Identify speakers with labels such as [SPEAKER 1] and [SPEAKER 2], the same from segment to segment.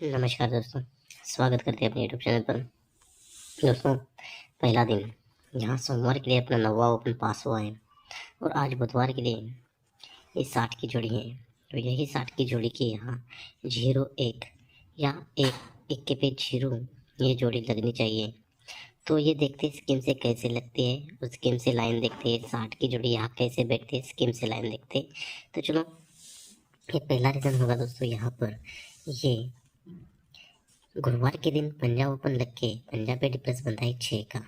[SPEAKER 1] नमस्कार दोस्तों, स्वागत करते हैं अपने यूट्यूब चैनल पर। दोस्तों, पहला दिन यहाँ सोमवार के लिए अपना 9वां ओपन पास हुआ है और आज बुधवार के लिए ये 60 की जोड़ी है। तो यही 60 की जोड़ी की यहाँ 0-1 या 1 पे 0 ये जोड़ी लगनी चाहिए। तो ये देखते हैं स्कीम से कैसे लगती है, उस स्कीम से लाइन देखते हैं। 60 की जोड़ी यहाँ कैसे बैठती है, स्कीम से लाइन देखते हैं। तो चलो, ये पहला रीज़न होगा दोस्तों। यहाँ पर ये गुरुवार के दिन पंजाब ओपन लग के पंजाब पे डिफरेंस बनता है 6 का।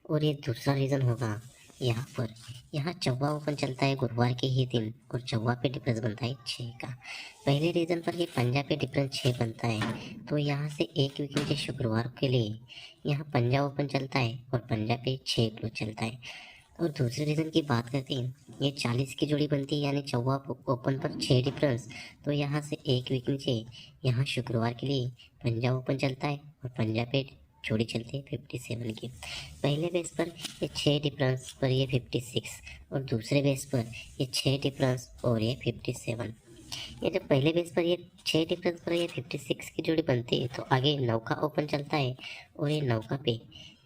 [SPEAKER 1] और ये दूसरा रीज़न होगा यहाँ चौवा ओपन चलता है गुरुवार के ही दिन और चौवा पे डिफरेंस बनता है 6 का। पहले रीज़न पर ये पंजाब पे डिफरेंस 6 बनता है, तो यहाँ से एक वीक नीचे शुक्रवार के लिए यहाँ पंजाब ओपन चलता है और पंजाब पे 6 क्लोज चलता है। और दूसरे रीज़न की बात करते हैं, ये 40 की जोड़ी बनती है यानी चौवा ओपन पर 6 डिफरेंस। तो यहाँ से एक वीक नीचे यहाँ शुक्रवार के लिए पंजाब ओपन चलता है और पंजाब पे जोड़ी चलती है 57 की। पहले बेस पर ये 6 डिफरेंस पर ये 56 और दूसरे बेस पर ये 6 डिफरेंस और ये 57। ये जब पहले बेस पर ये 6 डिफरेंस पर ये 56 की जोड़ी बनती है, तो आगे नौका ओपन चलता है और ये नौका पे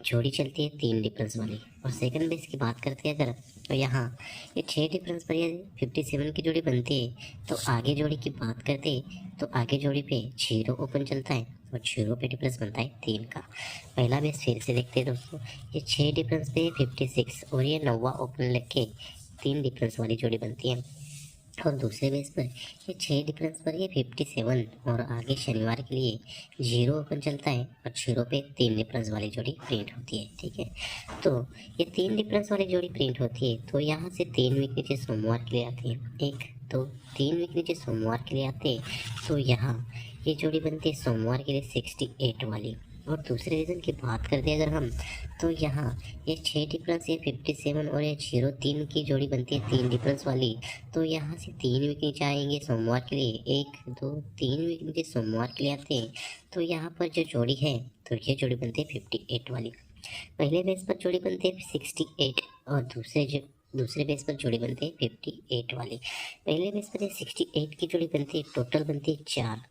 [SPEAKER 1] जोड़ी चलती है 3 डिफरेंस वाली। और सेकंड बेस की बात करते हैं अगर, तो यहाँ ये 6 डिफरेंस पर ये 57 की जोड़ी बनती है। तो आगे जोड़ी की बात करते हैं, तो आगे जोड़ी पे 0 ओपन चलता है और 0 पे डिफरेंस बनता है 3 का। पहला बेस फिर से देखते हैं दोस्तों, ये 6 डिफरेंस पे 56 और ये 9वां ओपन लग के 3 डिफरेंस वाली जोड़ी बनती है। और दूसरे बेस पर ये 6 डिफरेंस पर ये 57 और आगे शनिवार के लिए 0 ओपन चलता है और 0 पे 3 डिफरेंस वाली जोड़ी प्रिंट होती है। ठीक है, तो ये 3 डिफरेंस वाली जोड़ी प्रिंट होती है। तो यहाँ से 3 वीक नीचे सोमवार के लिए आती है, 1 2 3 वीक नीचे सोमवार के लिए आते हैं। तो यहाँ ये जोड़ी बनती है सोमवार के लिए 68 वाली। और दूसरे रीज़न की बात करते हैं अगर हम, तो यहाँ ये 6 डिफरेंस, ये 57 और ये 0 3 की जोड़ी बनती है 3 डिफरेंस वाली। तो यहाँ से 3 वीक नीचे आएंगे सोमवार के लिए, 1 2 3 वीक नीचे सोमवार के लिए आते हैं। तो यहाँ पर जो जोड़ी है, तो ये जोड़ी बनती है 58 वाली। पहले बेस पर जोड़ी बनती है 68 और दूसरे बेस पर जोड़ी बनती है 58 वाली। पहले बेस पर 68 की जोड़ी बनती है, टोटल बनती है 4।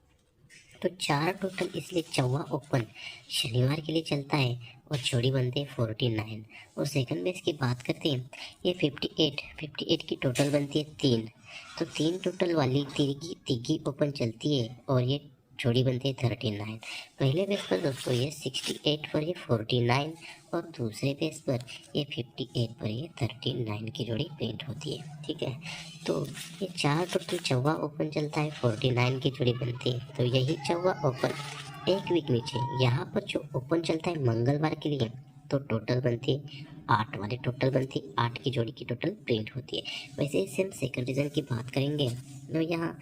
[SPEAKER 1] तो 4 टोटल, इसलिए चौवा ओपन शनिवार के लिए चलता है और जोड़ी बनती है 49। और सेकंड बेस की बात करते हैं, ये 58 की टोटल बनती है 3। तो 3 टोटल वाली तिगी ओपन चलती है और ये जोड़ी बनती है 39। पहले बेस पर दोस्तों ये 68 पर ये 49 और दूसरे पेज पर ये 58 पर ये 39 की जोड़ी प्रिंट होती है। ठीक है, तो ये 4 टोटल चौवा ओपन चलता है, 49 की जोड़ी बनती है। तो यही चौवा ओपन एक वीक नीचे यहाँ पर जो ओपन चलता है मंगलवार के लिए, तो टोटल बनती है 8 वाली, टोटल बनती है 8 की जोड़ी की टोटल प्रिंट होती है। वैसे ही सेम सेकंड रीजन की बात करेंगे, तो यहाँ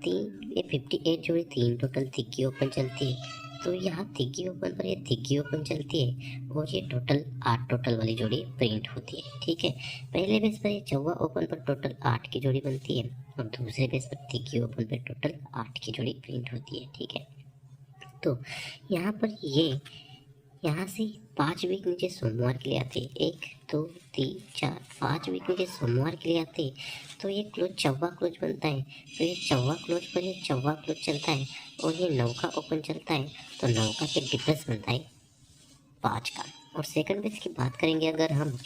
[SPEAKER 1] 3 ये 58 जोड़ी 3 टोटल तिग्गी ओपन चलती है। तो यहाँ तिग्गी ओपन पर ये तिग्गी ओपन चलती है और ये टोटल 8 टोटल वाली जोड़ी प्रिंट होती है। ठीक है, पहले बेस पर ये चौवा ओपन पर टोटल 8 की जोड़ी बनती है और दूसरे बेस पर तिग्गी ओपन पर टोटल 8 की जोड़ी प्रिंट होती है। ठीक है, तो यहाँ पर ये यहाँ से 5 वीक नीचे सोमवार के लिए आते, 1 2 3 4 5 वीक नीचे सोमवार के लिए आते, तो ये क्लोज चौवा क्लोज बनता है। तो ये चौवा क्लोज पर ये चौवा क्लोज चलता है और ये नौका ओपन चलता है, तो नौका पे डिफरेंस बनता है 5 का। और सेकंड बेस की बात करेंगे अगर हम,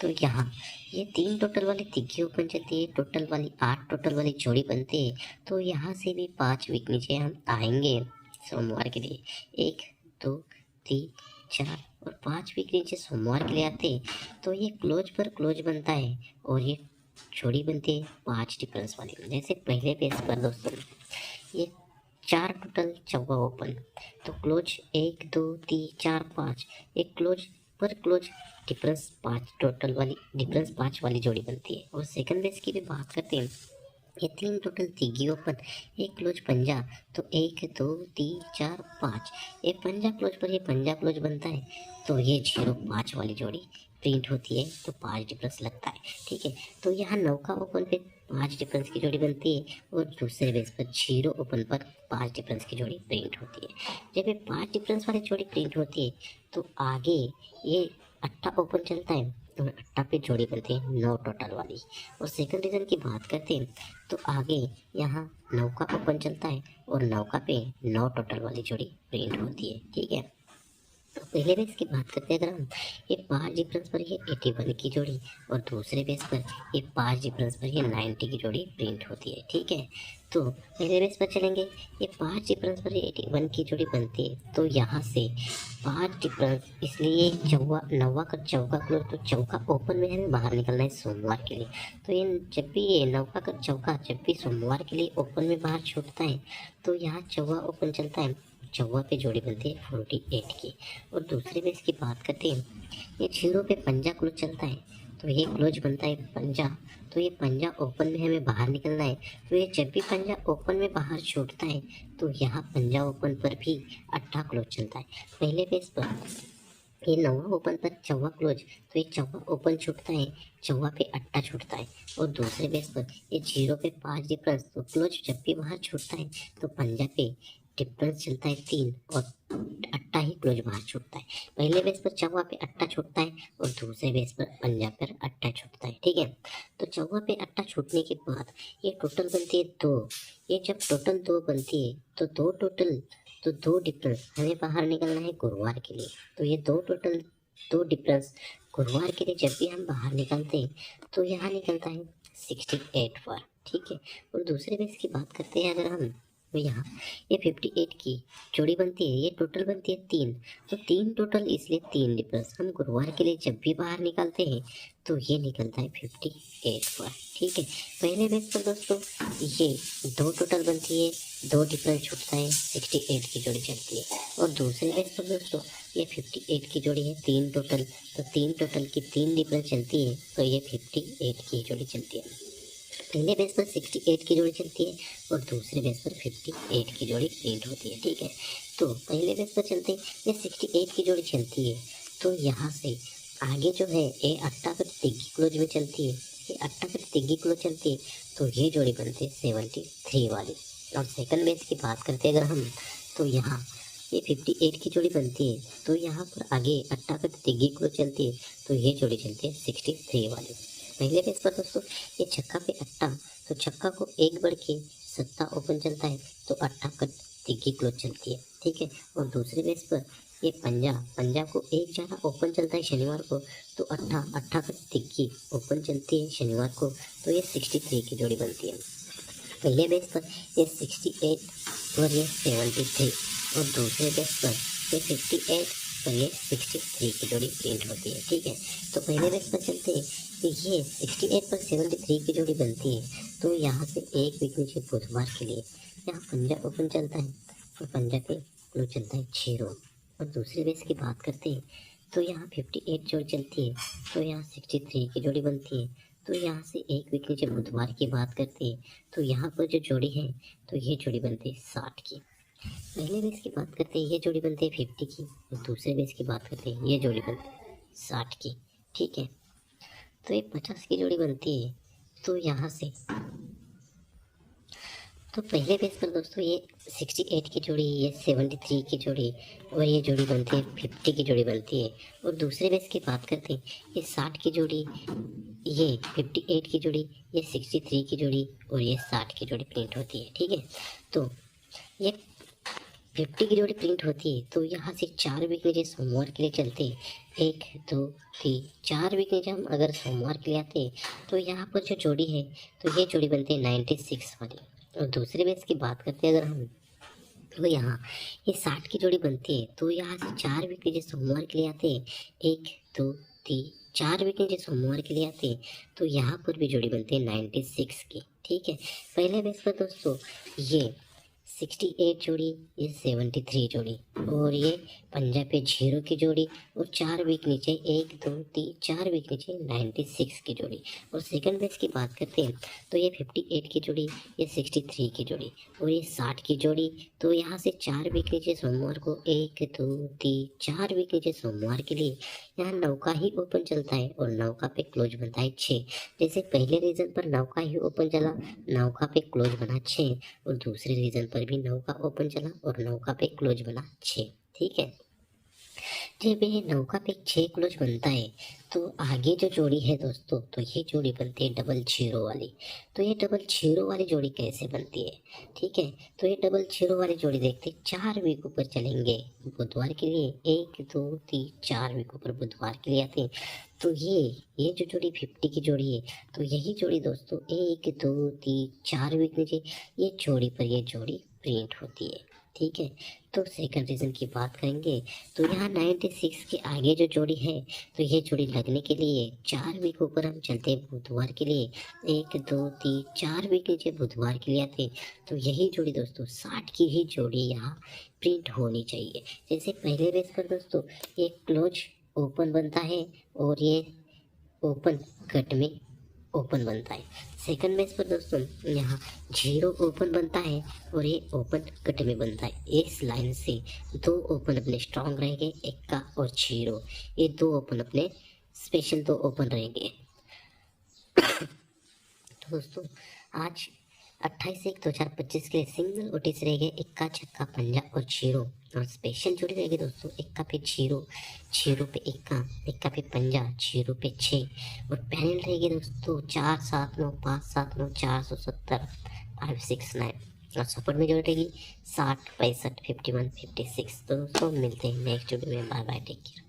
[SPEAKER 1] तो यहाँ ये 3 टोटल वाली तिग्गी ओपन चलती है, टोटल वाली 8 टोटल वाली जोड़ी बनती है। तो यहाँ से भी 5 वीक नीचे हम आएंगे सोमवार के लिए, 1 2 3 4 और 5 वीक नीचे सोमवार के लिए आते, तो ये क्लोज पर क्लोज बनता है और ये जोड़ी बनती है 5 डिफरेंस वाली। जैसे पहले पेज पर दोस्तों ये 4 टोटल चौवा ओपन, तो क्लोज 1 2 3 4 5, एक क्लोज पर क्लोज डिफरेंस 5 टोटल वाली, डिफरेंस 5 वाली जोड़ी बनती है। और सेकंड बेस की भी बात करते हैं, ये 3 टोटल तिग्गी ओपन, एक क्लोज पंजा, तो 1 2 3 4 5, एक पंजा क्लोज पर ये पंजा क्लोज बनता है, तो ये 0 5 वाली जोड़ी प्रिंट होती है, तो 5 डिफरेंस लगता है। ठीक है, तो यहाँ नौका ओपन पे 5 डिफरेंस की जोड़ी बनती है और दूसरे बेस पर 0 ओपन पर 5 डिफरेंस की जोड़ी प्रिंट होती है। जब ये 5 डिफरेंस वाली जोड़ी प्रिंट होती है, तो आगे ये 8 ओपन चलता है और अट्टा पे जोड़ी बनती है 9 टोटल वाली। और सेकंड रीजन की बात करते हैं तो आगे यहाँ नौका ओपन चलता है और नौका पे 9 टोटल वाली जोड़ी प्रिंट होती है। ठीक है, तो पहले बेस की बात करते हैं अगर हम, ये 5 डिफरेंस पर ये 81 की जोड़ी और दूसरे बेस पर ये 5 डिफरेंस पर ये 90 की जोड़ी प्रिंट होती है। ठीक है, तो पहले बेस पर चलेंगे, ये 5 डिफरेंस पर ये 81 की जोड़ी बनती है। तो यहाँ से 5 डिफरेंस, इसलिए चौवा नौवा का चौका क्लोज, तो चौका ओपन में हमें बाहर निकलना है सोमवार के लिए। तो ये जब भी ये नौका का चौका जब भी सोमवार के लिए ओपन में बाहर छूटता है तो यहाँ चौवा ओपन चलता है, चौवा पे जोड़ी बनती है 48 की। और दूसरे बेस की बात करते हैं, ये 0 पे पंजा क्लोज चलता है तो ये क्लोज बनता है पंजा। तो ये पंजा ओपन में हमें बाहर निकलना है, तो ये जब भी पंजा ओपन में बाहर छूटता है तो यहाँ पंजा ओपन पर भी अट्ठा क्लोज चलता है। पहले बेस पर ये नौवा ओपन पर चौवा क्लोज, तो ये चौवा ओपन छूटता है, चौवा पे अट्टा छूटता है। और दूसरे बेस पर ये 0 पे 5 डिफरेंस, तो क्लोज जब भी बाहर छूटता है तो पंजा पे डिफरेंस चलता है 3 और अट्टा ही क्लोज बाहर छूटता है। पहले बेस पर चौवा पे अट्टा छूटता है और दूसरे बेस पर पंजा पर अट्टा छूटता है। ठीक है, तो चौवा पे अट्टा छूटने के बाद ये टोटल बनती है 2। ये जब टोटल 2 बनती है तो 2 टोटल, तो 2 डिफरेंस हमें बाहर निकलना है गुरुवार के लिए। तो ये 2 टोटल 2 डिफरेंस गुरुवार के लिए जब भी हम बाहर निकालते हैं तो यहाँ निकलता है 68 पर। ठीक है, और दूसरे बेस की बात करते हैं अगर हम, तो यहाँ ये 58 की जोड़ी बनती है, ये टोटल बनती है 3। तो 3 टोटल, इसलिए 3 डिफरेंस हम गुरुवार के लिए जब भी बाहर निकालते हैं तो ये निकलता है 58 पर। ठीक है, पहले बेस पर दोस्तों ये 2 टोटल बनती है, 2 डिफरेंस छूटता है, 68 की जोड़ी चलती है। और दूसरे बेस पर दोस्तों ये 58 की जोड़ी है, 3 टोटल, तो 3 टोटल की 3 डिफरेंस चलती है, तो ये 58 की जोड़ी चलती है। पहले बेस पर 68 की जोड़ी चलती है और दूसरे बेस पर 58 की जोड़ी प्रिंट होती है। ठीक है, तो पहले बेस पर चलते ये 68 की जोड़ी चलती है, तो यहाँ से आगे जो है ये अट्टा पर तिग्गी क्लोज में चलती है, ये अट्टा पर तिग्गी क्लोज चलती है, तो ये जोड़ी बनती है 73 वाली। और सेकंड बेस की बात करते हैं अगर हम, तो यहाँ ये 58 की जोड़ी बनती है, तो यहाँ पर आगे अट्टा पर तिग्गी क्लोज चलती है, तो ये जोड़ी चलती है 63 वाली। पहले बेस पर दोस्तों ये छक्का पे अट्टा, तो छक्का को एक बढ़ के सत्ता ओपन चलता है, तो अट्ठा कट तिग्गी क्लोज चलती है। ठीक है, और दूसरे बेस पर ये पंजा, पंजा को एक ज़्यादा ओपन चलता है शनिवार को, तो अट्ठा कट तिग्गी ओपन चलती है शनिवार को, तो ये 63 की जोड़ी बनती है। पहले बेस पर ये 68 और ये 73, और दूसरे बेस पर ये 58 और ये 63 की जोड़ी प्रिंट होती है। ठीक है, तो पहले बेस पर चलते हैं, तो ये 68 पर 73 की जोड़ी बनती है, तो यहाँ से एक वीक नीचे बुधवार के लिए यहाँ पंजा ओपन चलता है और पंजा पे क्लोज चलता है 0। और दूसरे बेस की बात करते हैं तो यहाँ 58 जोड़ी चलती है, तो यहाँ 63 की जोड़ी बनती है, तो यहाँ से एक वीक नीचे बुधवार की बात करते हैं, तो यहाँ पर जो जोड़ी है तो ये जोड़ी बनती है 60 की। पहले बेस की बात करते हैं ये जोड़ी बनती है 50 की, और दूसरे बेस की बात करते हैं ये जोड़ी बनती है 60 की। ठीक है, तो ये 50 की जोड़ी बनती है, तो यहाँ से तो पहले पेज पर दोस्तों ये 68 की जोड़ी, ये 73 की जोड़ी और ये जोड़ी बनती है 50 की जोड़ी बनती है। और दूसरे बेस की बात करते हैं ये 60 की जोड़ी, ये 58 की जोड़ी, ये 63 की जोड़ी और ये 60 की जोड़ी प्रिंट होती है। ठीक है, तो ये 50 की जोड़ी प्रिंट होती है, तो यहाँ से 4 वीक नीचे सोमवार के लिए चलते हैं, 1 2 3 4 वीक नीचे हम अगर सोमवार के लिए आते हैं तो यहाँ पर जो जोड़ी है तो ये जोड़ी बनती है 96 वाली। और दूसरे बेस की बात करते हैं अगर हम, तो यहाँ ये 60 की जोड़ी बनती है, तो यहाँ से 4 वीक नीचे सोमवार के लिए आते हैं, 1 2 3 4 वीक नीचे सोमवार के लिए आते हैं, तो यहाँ पर भी जोड़ी बनती है 96 की। ठीक है, पहले बेस पर दोस्तों ये 68 जोड़ी, ये 73 जोड़ी और ये पंजा पे 0 की जोड़ी और 4 वीक नीचे 1 2 3 4 वीक नीचे 96 की जोड़ी। और सेकंड बेस की बात करते हैं तो ये 58 की जोड़ी, ये 63 की जोड़ी और ये 60 की जोड़ी। तो यहाँ से 4 वीक नीचे सोमवार को 1 2 3 4 वीक नीचे सोमवार के लिए यहाँ नौका ही ओपन चलता है और नौका पे क्लोज बनता है 6। जैसे पहले रीजन पर नौका ही ओपन चला, नौका पे क्लोज बना 6, और दूसरे रीजन पर भी नौका ओपन चला और नौका पे क्लोज बना 6। ठीक है, जब ये 9 का पिक 6 क्लोज बनता है तो आगे जो जोड़ी है दोस्तों, तो ये जोड़ी बनती है डबल जीरो वाली। तो ये डबल जीरो वाली जोड़ी कैसे बनती है, ठीक है। तो ये डबल जीरो वाली जोड़ी देखते 4 वीक ऊपर चलेंगे बुधवार के लिए, 1 2 3 4 वीक ऊपर बुधवार के लिए आते हैं। तो ये जो जोड़ी 50 की जोड़ी है, तो यही जोड़ी दोस्तों 1 2 3 4 वीक नीचे ये जोड़ी पर ये जोड़ी प्रिंट होती है, ठीक है। तो सेकंड रीज़न की बात करेंगे तो यहाँ 96 के आगे जो जोड़ी है, तो ये जोड़ी लगने के लिए 4 वीक ऊपर हम चलते हैं बुधवार के लिए, 1 2 3 4 वीक नीचे बुधवार के लिए आते। तो यही जोड़ी दोस्तों 60 की ही जोड़ी यहाँ प्रिंट होनी चाहिए। जैसे पहले बेस पर दोस्तों ये क्लोज ओपन बनता है और ये ओपन कट में ओपन बनता है। सेकंड बेस पर दोस्तों यहाँ जीरो ओपन बनता है और ये ओपन कट में बनता है। इस लाइन से 2 ओपन अपने स्ट्रॉन्ग रहेंगे, 1 का और जीरो, ये 2 ओपन अपने स्पेशल 2 ओपन रहेंगे। तो दोस्तों आज 28/1/2025 के लिए सिंगल ओटीसी रहेगी, 1 का छक्का पंजा और जीरो, और स्पेशल जोड़ी रहेगी दोस्तों 1 का पे जीरो, जीरो पे 1 का पे पंजा, जीरो पे 6, और पैनल रहेगी दोस्तों 4 7 9 5 7 9 470 5 6 9, और सपोर्ट में जोड़ी रहेगी 60 65 51 56। तो दोस्तों मिलते हैं नेक्स्ट वीडियो में। Bye bye, take care.